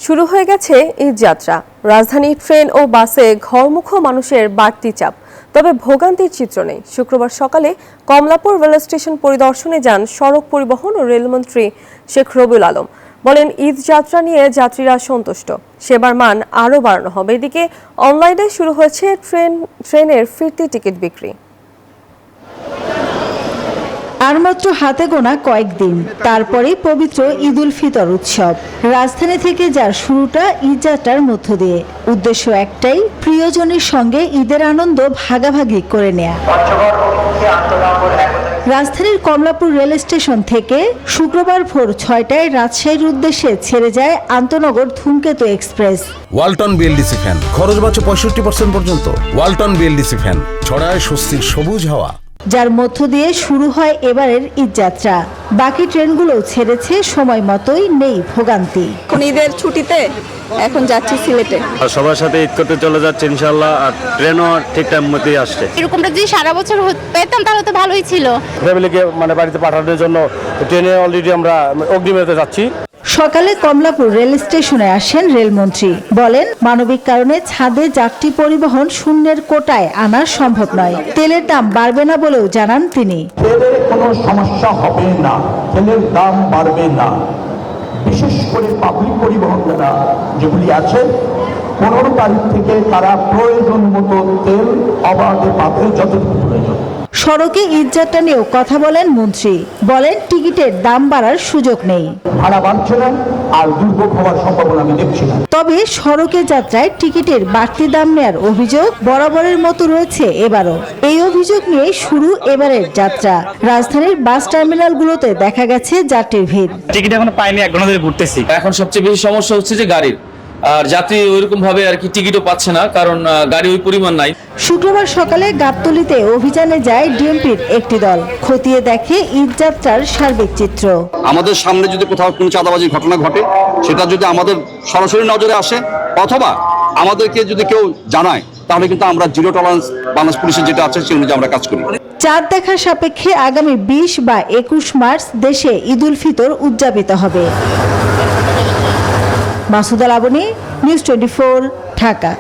শুরু হয়ে গেছে ঈদ যাত্রা। রাজধানী ট্রেন ও বাসে ঘরমুখো মানুষের বাড়তি চাপ, তবে ভোগান্তির চিত্র নেই। শুক্রবার সকালে কমলাপুর রেল স্টেশন পরিদর্শনে যান সড়ক পরিবহন ও রেলমন্ত্রী শেখ রবিউল আলম। বলেন, ঈদ যাত্রা নিয়ে যাত্রীরা সন্তুষ্ট, সেবার মান আরও বাড়ানো হবে। এদিকে অনলাইনে শুরু হয়েছে ট্রেনের ফিরতি টিকিট বিক্রি। আর মাত্র হাতে গোনা কয়েকদিন, তারপরেই পবিত্র ঈদ উল ফিতর উৎসব। রাজধানী থেকে যার শুরুটা ঈদ যাত্রার মধ্য দিয়ে, উদ্দেশ্য একটাই, প্রিয়জনের সঙ্গে ঈদের আনন্দ ভাগাভাগি করে নেয়া। রাজধানীর কমলাপুর রেল স্টেশন থেকে শুক্রবার ভোর 6টায় রাজশাহীর উদ্দেশ্যে ছেড়ে যায় আন্তনগর ধূমকেতু এক্সপ্রেস। ওয়ালটন বিএলডিসি ফ্যান, খরচ বাঁচে 65% পর্যন্ত। ওয়ালটন বিএলডিসি ফ্যান ছড়ায় স্বস্তির সবুজ হাওয়া, যার মধ্য দিয়ে শুরু হয় এবারের ঈদ যাত্রা। বাকি ট্রেনগুলো ছেড়েছে সময় মতোই, নেই ভোগান্তি। ঈদের ছুটিতে এখন যাচ্ছি সিলেটে। সবার সাথে ঈদ করতে চলে যাচ্ছে ইনশাআল্লাহ, আর ট্রেনও ঠিক টাইম মতোই আসছে। এরকমটা যদি সারা বছর পেতাম তাহলে তো ভালোই ছিল। ফ্যামিলিকে বাড়িতে পাঠানোর জন্য ট্রেনে অলরেডি আমরা অগ্রিমে যাচ্ছি। সকালে কমলাপুর রেল স্টেশনে আসেন রেলমন্ত্রী। বলেন, মানবিক কারণে ছাদে যাত্রী পরিবহন শূন্যের কোটায় আনা সম্ভব নয়। তেলের দাম বাড়বে না বলেও জানান তিনি। তেলের কোনো সমস্যা হবে না, তেলের দাম বাড়বে না। বিশেষ করে পাবলিক পরিবহন যেগুলি আছে, 15 তারিখ থেকে তারা প্রয়োজন মতো তেল অবাধে পাবে, যতটুকু প্রয়োজন। সড়কে ঈদ যাত্রা নিয়েও কথা বলেন মন্ত্রী। বলেন, টিকিটের দাম বাড়ার সুযোগ নেই, ভাড়া বাড়ছে না, আর দুর্ভোগ হওয়ার সম্ভাবনা আমি দেখছি না। তবে সড়কে যাত্রায় টিকিটের বাড়তি দাম নেয়ার অভিযোগ বরাবরের মতো রয়েছে এবারও। এই অভিযোগ নিয়ে শুরু এবারের যাত্রা। রাজধানীর বাস টার্মিনালগুলোতে দেখা গেছে যাত্রীর ভিড়। টিকিট এখনো পাইনি, 1 ঘন্টা ধরে ঘুরতেছি। এখন সবচেয়ে বেশি সমস্যা হচ্ছে যে গাড়ির, আর যাত্রী ওইরকম ভাবে আর কি টিকিটও পাচ্ছে না, কারণ গাড়ি ওই পরিমাণ নাই। শুক্রবার সকালে গাবতলীতে অভিযানে যায় ডিএমপির একটি দল, খতিয়ে দেখে ঈদ যাত্রার সার্বিক চিত্র। আমাদের সামনে যদি কোথাও কোনো চাঁদাবাজির ঘটনা ঘটে, সেটা যদি আমাদের সরাসরি নজরে আসে অথবা আমাদেরকে যদি কেউ জানায়, তাহলে কিন্তু আমরা জিরো টলারেন্স বাংলাদেশ পুলিশের যেটা আছে সেই অনুযায়ী আমরা কাজ করি। চাঁদ দেখার সাপেক্ষে আগামী 20 বা 21 মার্চ দেশে ঈদ উল ফিতর উদযাপিত হবে। মাসুদা লাবনী, নিউজ 24, ঢাকা।